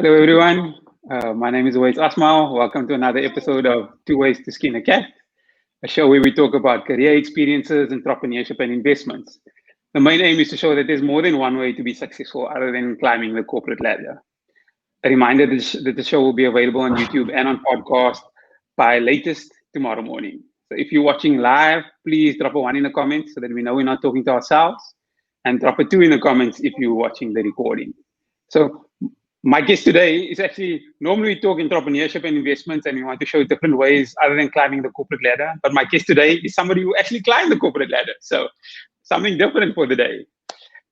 Hello, everyone. My name is Tooways Asmal. Welcome to another episode of Tooways to Skin a Cat, a show where we talk about career experiences, entrepreneurship, and investments. The main aim is to show that there's more than one way to be successful other than climbing the corporate ladder. A reminder that the show will be available on YouTube and on podcast by latest tomorrow morning. So if you're watching live, please drop a 1 in the comments so that we know we're not talking to ourselves, and drop a 2 in the comments if you're watching the recording. So my guest today is actually, normally we talk entrepreneurship and investments, and we want to show different ways other than climbing the corporate ladder. But my guest today is somebody who actually climbed the corporate ladder. So something different for the day.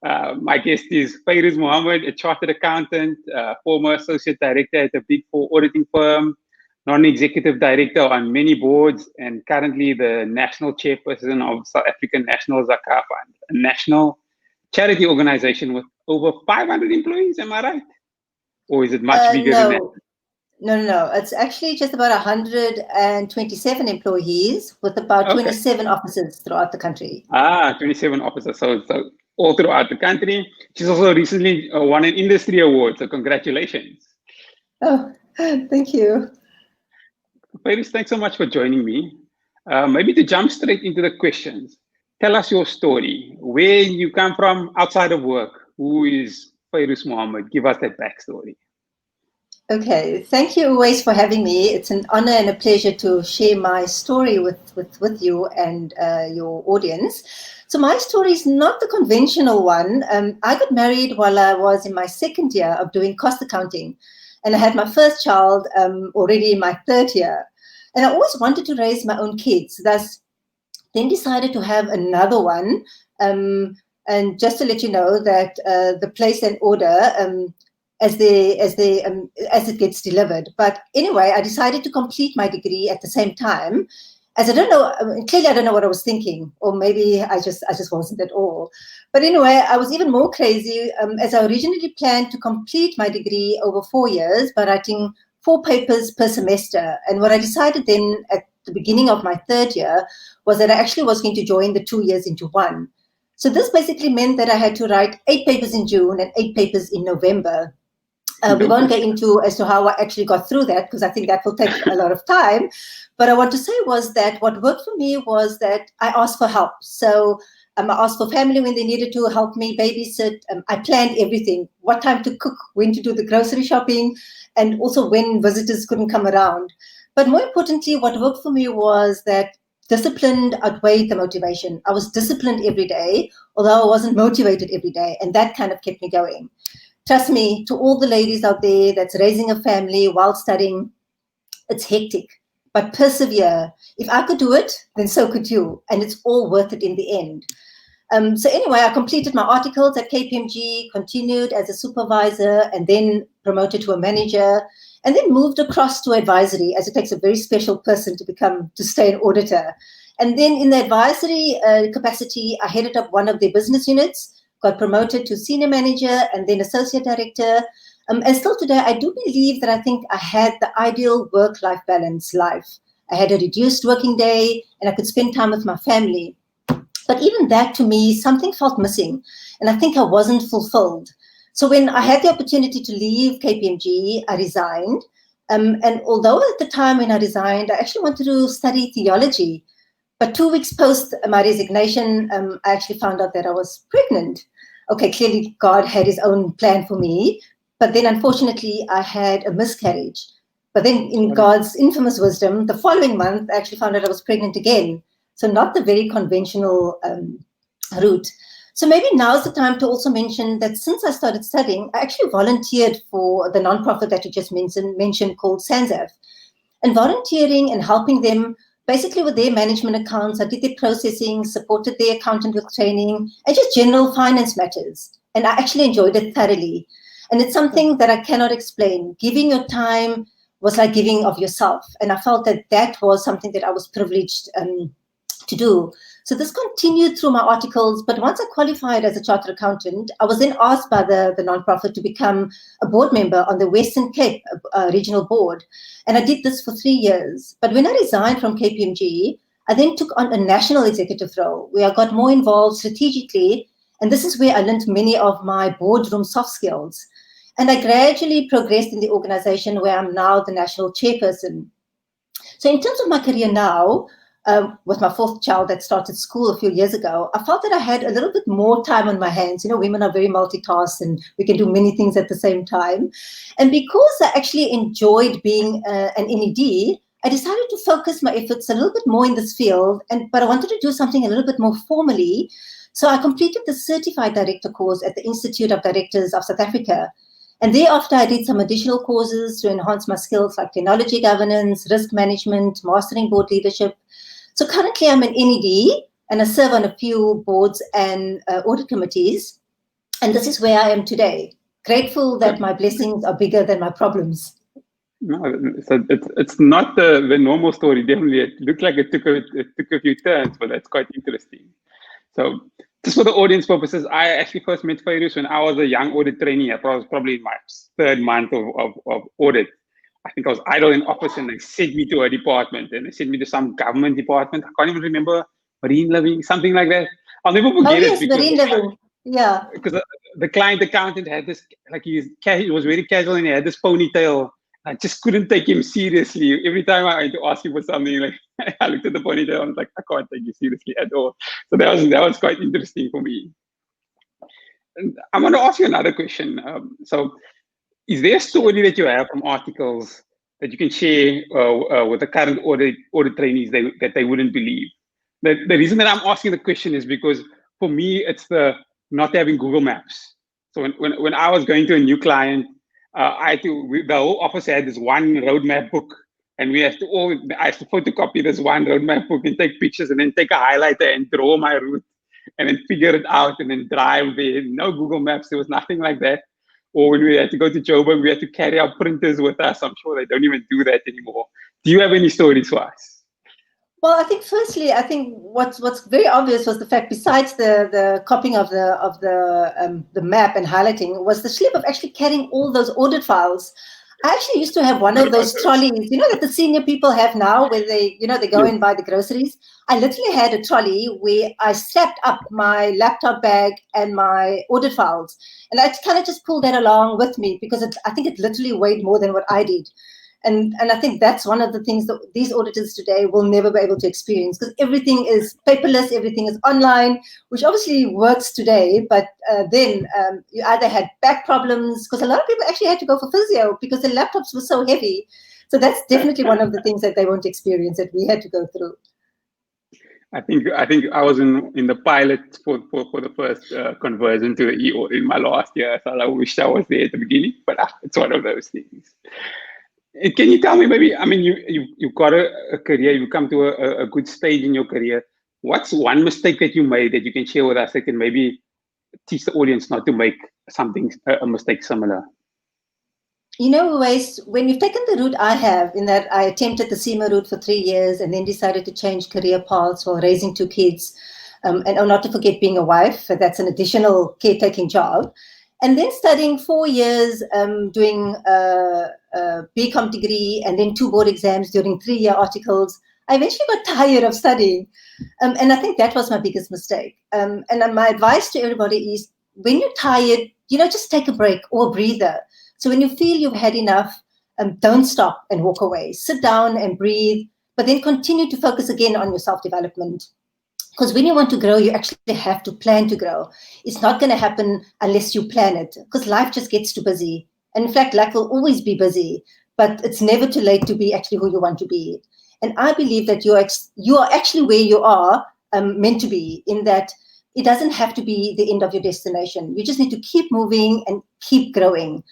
My guest is Fayruz Mohamed, a chartered accountant, former associate director at a Big Four auditing firm, non-executive director on many boards, and currently the National Chairperson of South African National Zakat Fund, a national charity organization with over 500 employees. Am I right? Or is it much bigger than that? No. It's actually just about 127 employees with about 27 offices throughout the country. 27 offices. So all throughout the country. She's also recently won an industry award. So congratulations. Oh, thank you. Fayruz, thanks so much for joining me. Maybe to jump straight into the questions, tell us your story, where you come from outside of work. Who is Fayruz Mohamed? Give us that backstory. Okay, thank you always for having me. It's an honor and a pleasure to share my story with you and your audience. So my story is not the conventional one. I got married while I was in my second year of doing cost accounting, and I had my first child already in my third year. And I always wanted to raise my own kids, thus then decided to have another one. And just to let you know that the place and order as it gets delivered. But anyway, I decided to complete my degree at the same time, as I don't know, clearly I don't know what I was thinking, or maybe I just wasn't at all. But anyway, I was even more crazy, as I originally planned to complete my degree over 4 years by writing 4 papers per semester. And what I decided then at the beginning of my third year was that I actually was going to join the 2 years into one. So this basically meant that I had to write 8 papers in June and 8 papers in November. We won't get into as to how I actually got through that, because I think that will take a lot of time. But I want to say was that what worked for me was that I asked for help. So I asked for family when they needed to help me babysit. I planned everything, what time to cook, when to do the grocery shopping, and also when visitors couldn't come around. But more importantly, what worked for me was that discipline outweighed the motivation. I was disciplined every day, although I wasn't motivated every day. And that kind of kept me going. Trust me, to all the ladies out there that's raising a family while studying, it's hectic, but persevere. If I could do it, then so could you. And it's all worth it in the end. So anyway, I completed my articles at KPMG, continued as a supervisor, and then promoted to a manager, and then moved across to advisory, as it takes a very special person to stay an auditor. And then in the advisory capacity, I headed up one of their business units, got promoted to senior manager and then associate director. And still today, I do believe that I think I had the ideal work-life balance life. I had a reduced working day and I could spend time with my family. But even that, to me, something felt missing. And I think I wasn't fulfilled. So when I had the opportunity to leave KPMG, I resigned. And although at the time when I resigned, I actually wanted to study theology. But 2 weeks post my resignation, I actually found out that I was pregnant. Okay, clearly God had his own plan for me. But then unfortunately, I had a miscarriage. But then in God's infamous wisdom, the following month, I actually found out I was pregnant again. So not the very conventional route. So maybe now's the time to also mention that since I started studying, I actually volunteered for the nonprofit that you just mentioned called SANZAF. And volunteering and helping them basically with their management accounts, I did their processing, supported their accountant with training, and just general finance matters. And I actually enjoyed it thoroughly. And it's something that I cannot explain. Giving your time was like giving of yourself. And I felt that that was something that I was privileged to do. So this continued through my articles, but once I qualified as a chartered accountant, I was then asked by the nonprofit to become a board member on the Western Cape regional board. And I did this for 3 years. But when I resigned from KPMG, I then took on a national executive role where I got more involved strategically. And this is where I learned many of my boardroom soft skills. And I gradually progressed in the organization where I'm now the national chairperson. So in terms of my career now, with my fourth child that started school a few years ago, I felt that I had a little bit more time on my hands. You know, women are very multitask and we can do many things at the same time. And because I actually enjoyed being an NED, I decided to focus my efforts a little bit more in this field, but I wanted to do something a little bit more formally. So I completed the Certified Director course at the Institute of Directors of South Africa. And thereafter, I did some additional courses to enhance my skills like technology governance, risk management, mastering board leadership. So currently I'm an NED and I serve on a few boards and audit committees. And this is where I am today. Grateful that my blessings are bigger than my problems. No, so it's not the normal story. Definitely, it looked like it took a few turns, but that's quite interesting. So, just for the audience purposes, I actually first met Fayruz when I was a young audit trainee. I was probably in my third month of audit. I think I was idle in office, and they sent me to a department, and they sent me to some government department. I can't even remember, marine living, something like that. I'll never forget yes, it because marine living. Yeah. Because the client accountant had this, like he was very casual and he had this ponytail. I just couldn't take him seriously. Every time I went to ask him for something, like I looked at the ponytail, I was like, I can't take you seriously at all. So that was quite interesting for me. And I want to ask you another question. So, is there a story that you have from articles that you can share with the current audit trainees that they wouldn't believe? The reason that I'm asking the question is because for me, it's the not having Google Maps. So when I was going to a new client, the whole office had this one roadmap book, and I had to photocopy this one roadmap book and take pictures and then take a highlighter and draw my route and then figure it out and then drive there. No Google Maps, there was nothing like that. Or when we had to go to Joburg, we had to carry our printers with us. I'm sure they don't even do that anymore. Do you have any stories for us? Well, I think firstly, I think what's very obvious was the fact, besides the copying of the map and highlighting, was the slip of actually carrying all those audit files. I actually used to have one of those trolleys, you know, that the senior people have now, where they go and buy the groceries. I literally had a trolley where I strapped up my laptop bag and my audit files, and I kind of just pulled that along with me because I think it literally weighed more than what I did. And I think that's one of the things that these auditors today will never be able to experience, because everything is paperless, everything is online, which obviously works today. But then you either had back problems, because a lot of people actually had to go for physio because the laptops were so heavy. So that's definitely one of the things that they won't experience that we had to go through. I think I was in the pilot for the first conversion to the EO in my last year. So I wish I was there at the beginning, but it's one of those things. Can you tell me, maybe, I mean, you've got a career, you come to a good stage in your career. What's one mistake that you made that you can share with us that can maybe teach the audience not to make a mistake similar? You know, when you've taken the route I have, in that I attempted the SEMA route for 3 years and then decided to change career paths while raising 2 kids, and not to forget being a wife, that's an additional caretaking job. And then studying 4 years, doing a BCom degree, and then 2 board exams during 3-year articles. I eventually got tired of studying. And I think that was my biggest mistake. And my advice to everybody is, when you're tired, just take a break or a breather. So when you feel you've had enough, don't stop and walk away. Sit down and breathe, but then continue to focus again on your self-development. Because when you want to grow, you actually have to plan to grow. It's not going to happen unless you plan it, because life just gets too busy. And in fact, life will always be busy, but it's never too late to be actually who you want to be. And I believe that you are actually where you are meant to be, in that it doesn't have to be the end of your destination. You just need to keep moving and keep growing.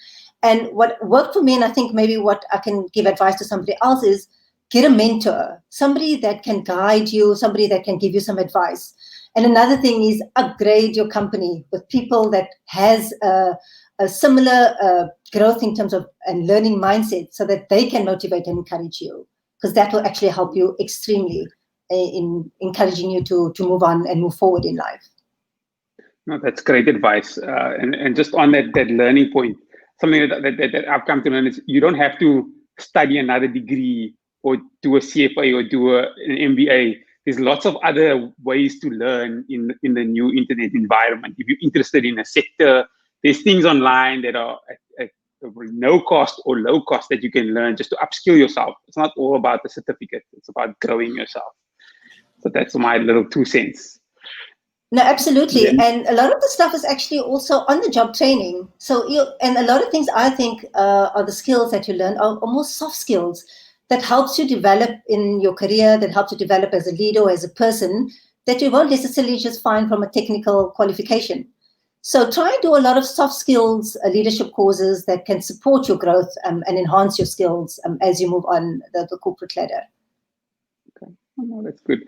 And what worked for me, and I think maybe what I can give advice to somebody else, is get a mentor, somebody that can guide you, somebody that can give you some advice. And another thing is upgrade your company with people that has a similar growth in terms of and learning mindset, so that they can motivate and encourage you, because that will actually help you extremely in encouraging you to move on and move forward in life. No, that's great advice. And just on that learning point, something that I've come to learn is you don't have to study another degree or do a CFA or do an MBA. There's lots of other ways to learn in the new internet environment. If you're interested in a sector, there's things online that are at no cost or low cost that you can learn just to upskill yourself. It's not all about the certificate. It's about growing yourself. So that's my little 2 cents. No, absolutely. Then, and a lot of the stuff is actually also on the job training. So, and a lot of things I think are the skills that you learn are more soft skills that helps you develop in your career, that helps you develop as a leader or as a person, that you won't necessarily just find from a technical qualification. So try and do a lot of soft skills, leadership courses that can support your growth and enhance your skills as you move on the corporate ladder. Okay, oh, that's good.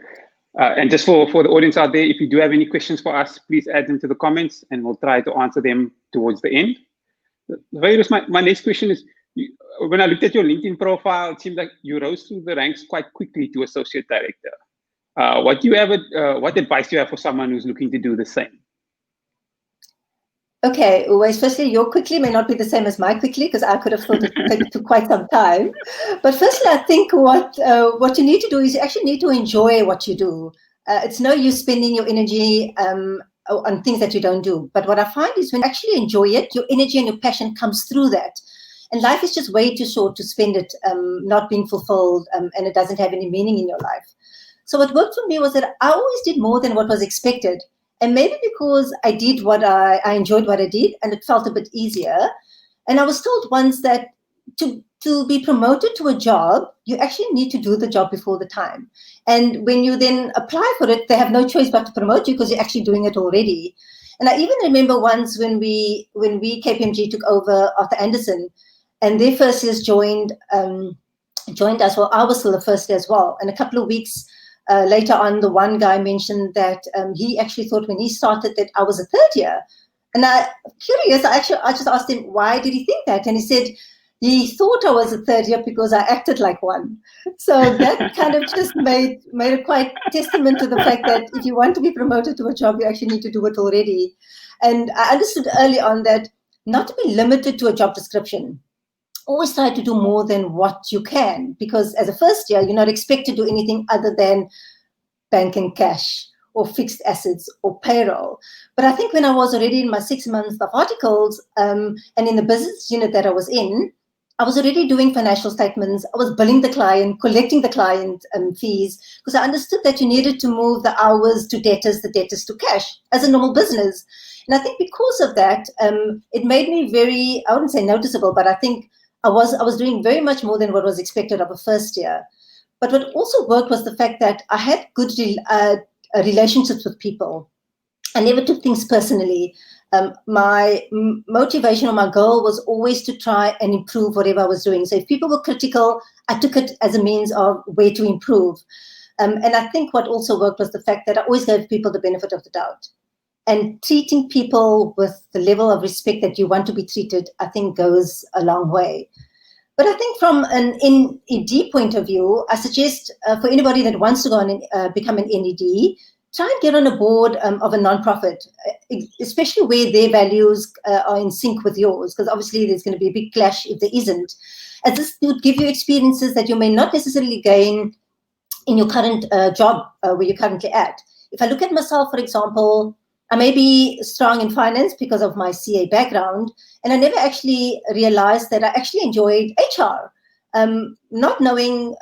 And just for the audience out there, if you do have any questions for us, please add them to the comments and we'll try to answer them towards the end. Fayruz, my next question is, when I looked at your LinkedIn profile, it seemed like you rose through the ranks quite quickly to associate director. What advice do you have for someone who's looking to do the same? Okay, Tooways, firstly, your quickly may not be the same as my quickly, because I could have thought it took quite some time. But firstly, I think what you need to do is you actually need to enjoy what you do. It's no use spending your energy on things that you don't do. But what I find is when you actually enjoy it, your energy and your passion comes through that. And life is just way too short to spend it not being fulfilled and it doesn't have any meaning in your life. So what worked for me was that I always did more than what was expected. And maybe because I did I enjoyed what I did and it felt a bit easier. And I was told once that to be promoted to a job, you actually need to do the job before the time. And when you then apply for it, they have no choice but to promote you because you're actually doing it already. And I even remember once when we KPMG took over Arthur Andersen and their first years joined us. Well, I was still the first year as well. And a couple of weeks later on, the one guy mentioned that he actually thought when he started that I was a third year. And I just asked him, why did he think that? And he said, he thought I was a third year because I acted like one. So that kind of just made it quite testament to the fact that if you want to be promoted to a job, you actually need to do it already. And I understood early on that not to be limited to a job description. Always try to do more than what you can, because as a first year, you're not expected to do anything other than bank and cash or fixed assets or payroll. But I think when I was already in my 6 months of articles and in the business unit that I was in, I was already doing financial statements. I was billing the client, collecting the client fees, because I understood that you needed to move the hours to debtors, the debtors to cash as a normal business. And I think because of that, it made me very, I wouldn't say noticeable, but I think I was doing very much more than what was expected of a first year. But what also worked was the fact that I had good relationships with people. I never took things personally. My motivation or my goal was always to try and improve whatever I was doing. So if people were critical, I took it as a means of way to improve. And I think what also worked was the fact that I always gave people the benefit of the doubt. And treating people with the level of respect that you want to be treated, I think goes a long way. But I think from an NED point of view, I suggest for anybody that wants to go and become an NED, try and get on a board of a nonprofit, especially where their values are in sync with yours, because obviously there's going to be a big clash if there isn't. As this would give you experiences that you may not necessarily gain in your current job where you're currently at. If I look at myself, for example, I may be strong in finance because of my CA background, and I never actually realized that I actually enjoyed HR. Not knowing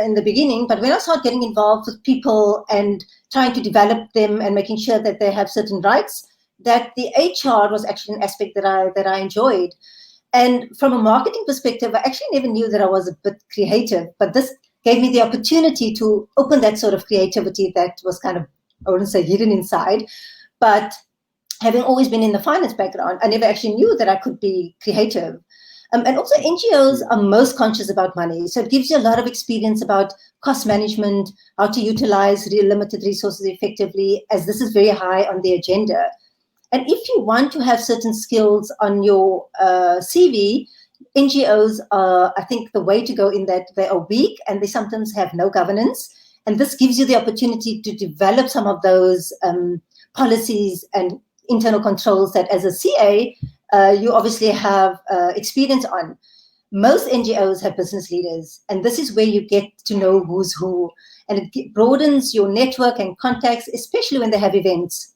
in the beginning, but when I started getting involved with people and trying to develop them and making sure that they have certain rights, that the HR was actually an aspect that I enjoyed. And from a marketing perspective, I actually never knew that I was a bit creative, but this gave me the opportunity to open that sort of creativity that was kind of, I wouldn't say hidden inside, but having always been in the finance background, I never actually knew that I could be creative. And also NGOs are most conscious about money. So it gives you a lot of experience about cost management, how to utilize real limited resources effectively, as this is very high on the agenda. And if you want to have certain skills on your CV, NGOs are, I think, the way to go in that they are weak and they sometimes have no governance. And this gives you the opportunity to develop some of those policies and internal controls that as a CA, you obviously have experience on. Most NGOs have business leaders, and this is where you get to know who's who. And it broadens your network and contacts, especially when they have events.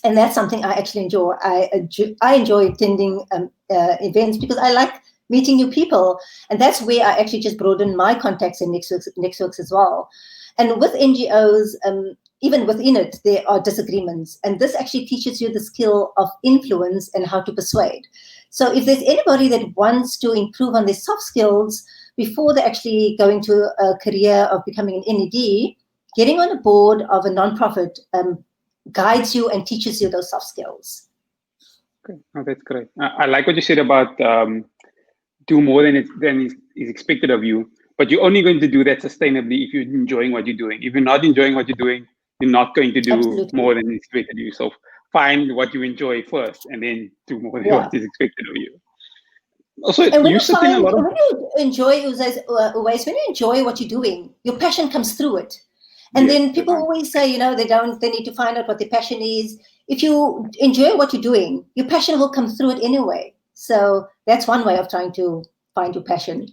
And that's something I actually enjoy. I enjoy attending events because I like meeting new people. And that's where I actually just broaden my contacts and networks as well. And with NGOs, even within it, there are disagreements. And this actually teaches you the skill of influence and how to persuade. So if there's anybody that wants to improve on their soft skills before they're actually going to a career of becoming an NED, getting on a board of a nonprofit guides you and teaches you those soft skills. Okay, oh, that's great. I like what you said about do more than is expected of you, but you're only going to do that sustainably if you're enjoying what you're doing. If you're not enjoying what you're doing, you're not going to do Absolutely. more than is expected of you. So find what you enjoy first, and then do more than what is expected of you. Also, and when you sit in a lot of. When you enjoy, when you enjoy what you're doing, your passion comes through it. And then people always say, they need to find out what their passion is. If you enjoy what you're doing, your passion will come through it anyway. So that's one way of trying to find your passion.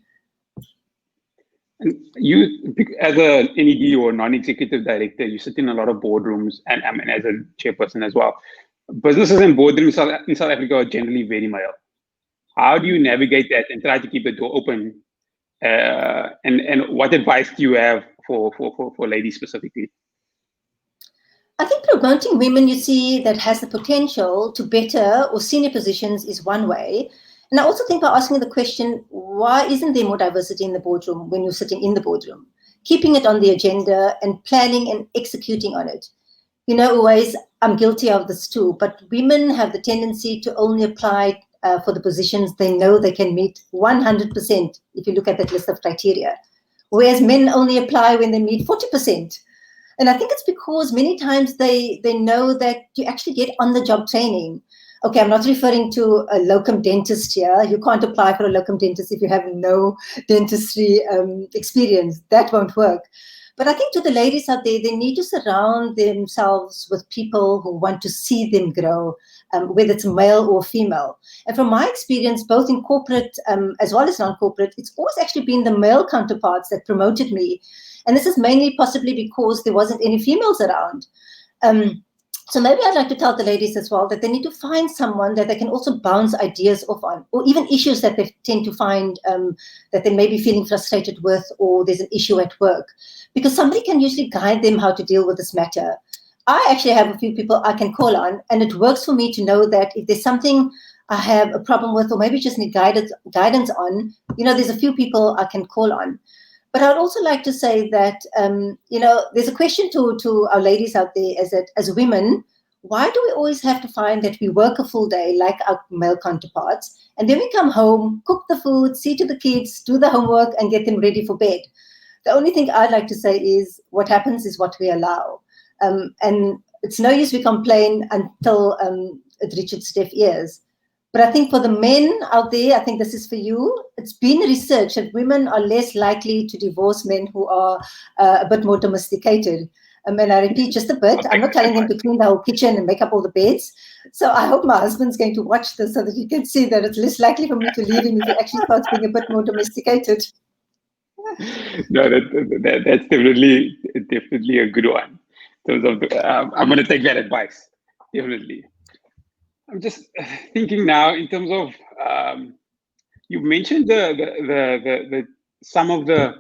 And you, as a NED or non-executive director, you sit in a lot of boardrooms, and I mean, as a chairperson as well. Businesses and boardrooms in South Africa are generally very male. How do you navigate that and try to keep the door open? And what advice do you have for ladies specifically? I think promoting women, you see, that has the potential to better or senior positions is one way. And I also think by asking the question, why isn't there more diversity in the boardroom when you're sitting in the boardroom? Keeping it on the agenda and planning and executing on it. Always, I'm guilty of this too, but women have the tendency to only apply for the positions they know they can meet 100% if you look at that list of criteria, whereas men only apply when they meet 40%. And I think it's because many times they know that you actually get on-the-job training. Okay, I'm not referring to a locum dentist here. You can't apply for a locum dentist if you have no dentistry experience. That won't work. But I think to the ladies out there, they need to surround themselves with people who want to see them grow, whether it's male or female. And from my experience, both in corporate as well as non-corporate, it's always actually been the male counterparts that promoted me. And this is mainly possibly because there wasn't any females around. So maybe I'd like to tell the ladies as well that they need to find someone that they can also bounce ideas off on, or even issues that they tend to find that they may be feeling frustrated with, or there's an issue at work, because somebody can usually guide them how to deal with this matter. I actually have a few people I can call on, and it works for me to know that if there's something I have a problem with, or maybe just need guidance on, there's a few people I can call on. But I'd also like to say that, there's a question to our ladies out there as women, why do we always have to find that we work a full day like our male counterparts, and then we come home, cook the food, see to the kids, do the homework, and get them ready for bed? The only thing I'd like to say is what happens is what we allow. And it's no use we complain until it reaches deaf ears. But I think for the men out there, I think this is for you. It's been researched that women are less likely to divorce men who are a bit more domesticated. And I repeat just a bit, I'm not telling him to clean the whole kitchen and make up all the beds. So I hope my husband's going to watch this so that he can see that it's less likely for me to leave him if he actually starts being a bit more domesticated. No, that's definitely a good one. In terms of, I'm going to take that advice, definitely. I'm just thinking now in terms of you mentioned the some of the.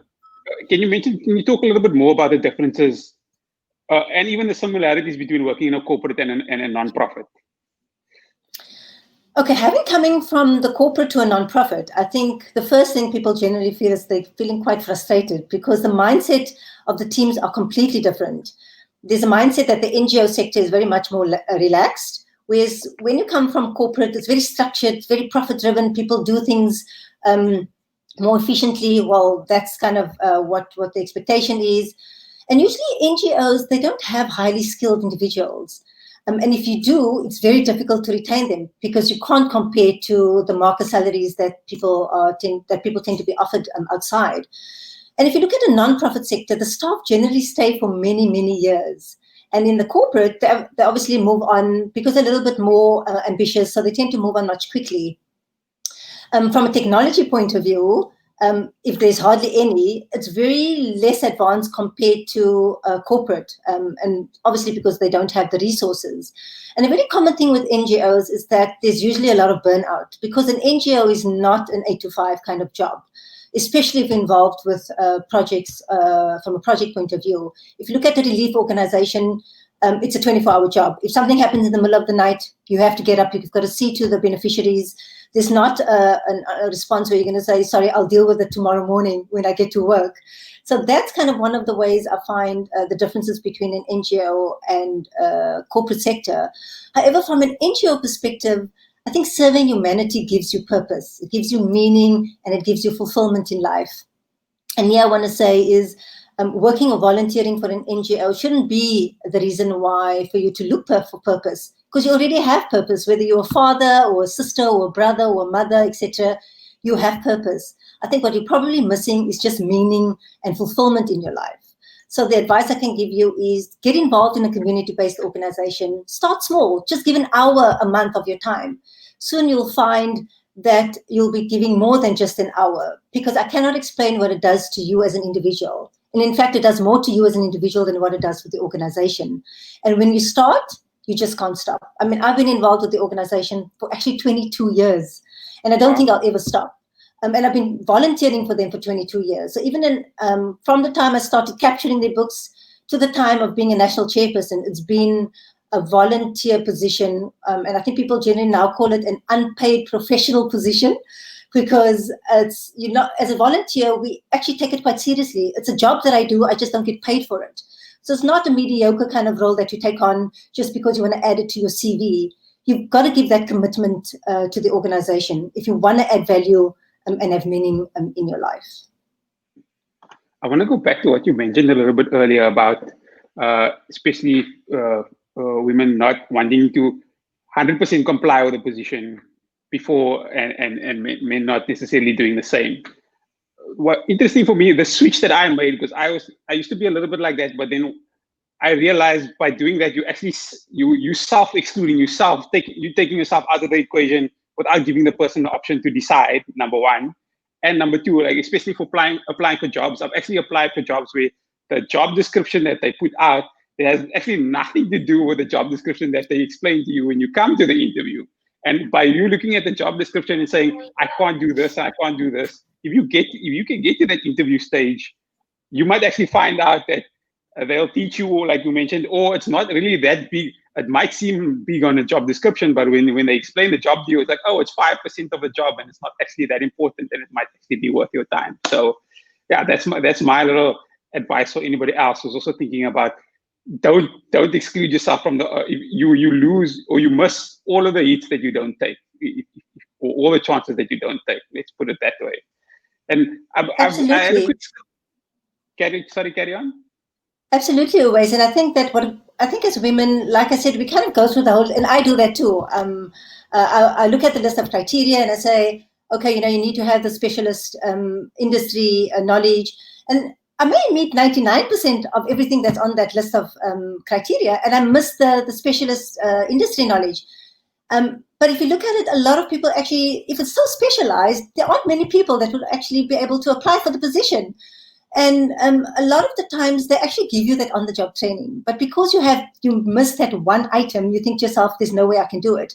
Can you talk a little bit more about the differences and even the similarities between working in a corporate and a non-profit? Okay, coming from the corporate to a non-profit, I think the first thing people generally feel is they're feeling quite frustrated because the mindset of the teams are completely different. There's a mindset that the NGO sector is very much more relaxed. Whereas when you come from corporate, it's very structured, it's very profit-driven. People do things more efficiently. Well, that's kind of what the expectation is. And usually NGOs, they don't have highly skilled individuals. And if you do, it's very difficult to retain them because you can't compare to the market salaries that people tend to be offered outside. And if you look at a non-profit sector, the staff generally stay for many, many years. And in the corporate, they obviously move on because they're a little bit more ambitious, so they tend to move on much quickly. From a technology point of view, if there's hardly any, it's very less advanced compared to corporate, and obviously because they don't have the resources. And a very common thing with NGOs is that there's usually a lot of burnout, because an NGO is not an 8 to 5 kind of job, especially if involved with projects from a project point of view. If you look at a relief organization, it's a 24-hour job. If something happens in the middle of the night, you have to get up, you've got to see to the beneficiaries. There's not a response where you're going to say, sorry, I'll deal with it tomorrow morning when I get to work. So that's kind of one of the ways I find the differences between an NGO and corporate sector. However, from an NGO perspective, I think serving humanity gives you purpose. It gives you meaning, and it gives you fulfillment in life. And here I want to say is working or volunteering for an NGO shouldn't be the reason why for you to look for purpose, because you already have purpose, whether you're a father or a sister or a brother or a mother, etc. You have purpose. I think what you're probably missing is just meaning and fulfillment in your life. So the advice I can give you is get involved in a community-based organization. Start small, just give an hour a month of your time. Soon you'll find that you'll be giving more than just an hour, because I cannot explain what it does to you as an individual. And in fact, it does more to you as an individual than what it does for the organization. And when you start, you just can't stop. I mean, I've been involved with the organization for actually 22 years, and I don't think I'll ever stop. And I've been volunteering for them for 22 years. So even from the time I started capturing their books to the time of being a national chairperson, it's been a volunteer position. And I think people generally now call it an unpaid professional position, because it's, you know, as a volunteer, we actually take it quite seriously. It's a job that I do, I just don't get paid for it. So it's not a mediocre kind of role that you take on just because you want to add it to your CV. You've got to give that commitment to the organization if you want to add value and have meaning in your life. I want to go back to what you mentioned a little bit earlier about especially women not wanting to 100% comply with the position before, and men not necessarily doing the same. What interesting for me, the switch that I made, because I used to be a little bit like that, but then I realized by doing that, you actually you self-excluding yourself, you taking yourself out of the equation without giving the person the option to decide, number one. And number two, like especially for applying for jobs, I've actually applied for jobs where the job description that they put out, it has actually nothing to do with the job description that they explain to you when you come to the interview. And by you looking at the job description and saying, I can't do this, I can't do this, if you can get to that interview stage, you might actually find out that they'll teach you, like you mentioned, or it's not really that big. It might seem big on a job description, but when they explain the job to you, it's like, oh, it's 5% of a job, and it's not actually that important, and it might actually be worth your time. So, yeah, that's my little advice for anybody else who's also thinking about don't exclude yourself from the you lose or you miss all of the hits that you don't take, or all the chances that you don't take. Let's put it that way. And I had a quick carry on. Absolutely, always. And I think that as women, like I said, we kind of go through the whole, and I do that too. I look at the list of criteria and I say, okay, you need to have the specialist industry knowledge. And I may meet 99% of everything that's on that list of criteria, and I miss the specialist industry knowledge. But if you look at it, a lot of people actually, if it's so specialized, there aren't many people that will actually be able to apply for the position. And a lot of the times they actually give you that on-the-job training. But because you missed that one item, you think to yourself, there's no way I can do it.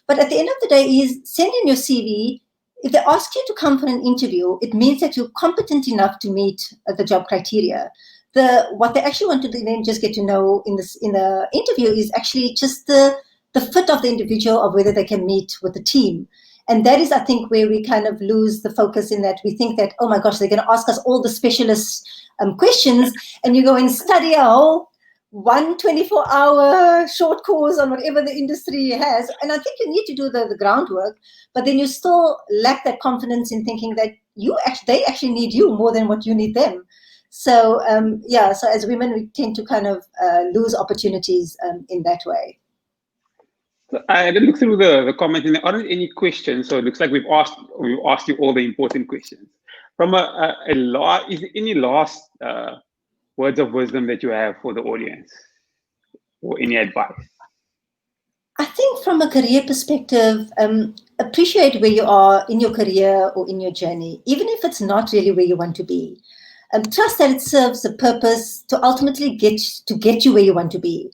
But at the end of the day is send in your CV. If they ask you to come for an interview, it means that you're competent enough to meet the job criteria. What they actually want to then just get to know in the interview is actually just the fit of the individual, of whether they can meet with the team. And that is, I think, where we kind of lose the focus, in that we think that, oh my gosh, they're going to ask us all the specialist questions, and you go and study a whole 24-hour short course on whatever the industry has. And I think you need to do the groundwork, but then you still lack that confidence in thinking that they actually need you more than what you need them. So, so as women, we tend to kind of lose opportunities in that way. I had to look through the comments, and there aren't any questions. So it looks like we've asked you all the important questions. From is there any last words of wisdom that you have for the audience, or any advice? I think from a career perspective, a appreciate where you are in your career or in your journey, even if it's not really where you want to be. Trust that it serves a purpose to ultimately get you where you want to be.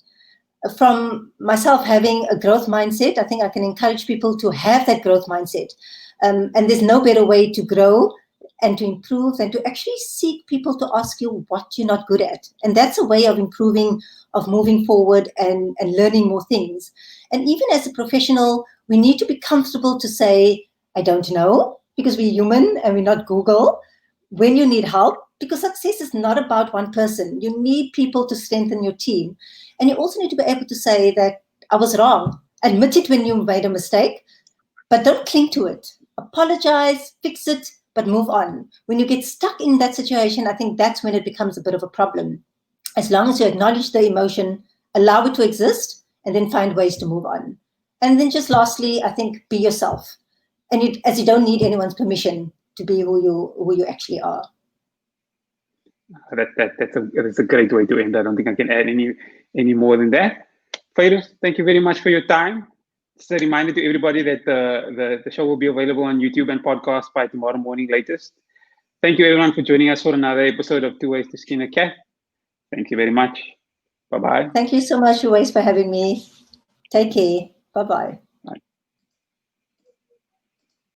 From myself having a growth mindset, I think I can encourage people to have that growth mindset. And there's no better way to grow and to improve than to actually seek people to ask you what you're not good at. And that's a way of improving, of moving forward and learning more things. And even as a professional, we need to be comfortable to say, I don't know, because we're human and we're not Google. When you need help, because success is not about one person. You need people to strengthen your team. And you also need to be able to say that I was wrong. Admit it when you made a mistake, but don't cling to it. Apologize, fix it, but move on. When you get stuck in that situation, I think that's when it becomes a bit of a problem. As long as you acknowledge the emotion, allow it to exist, and then find ways to move on. And then just lastly, I think be yourself. And as you don't need anyone's permission to be who you actually are. That's a great way to end. I don't think I can add any more than that. Fayruz, thank you very much for your time. Just a reminder to everybody that the show will be available on YouTube and podcast by tomorrow morning latest. Thank you everyone for joining us for another episode of Two Ways to Skin a Cat. Thank you very much. Bye-bye. Thank you so much, Tooways, for having me. Take care. Bye-bye.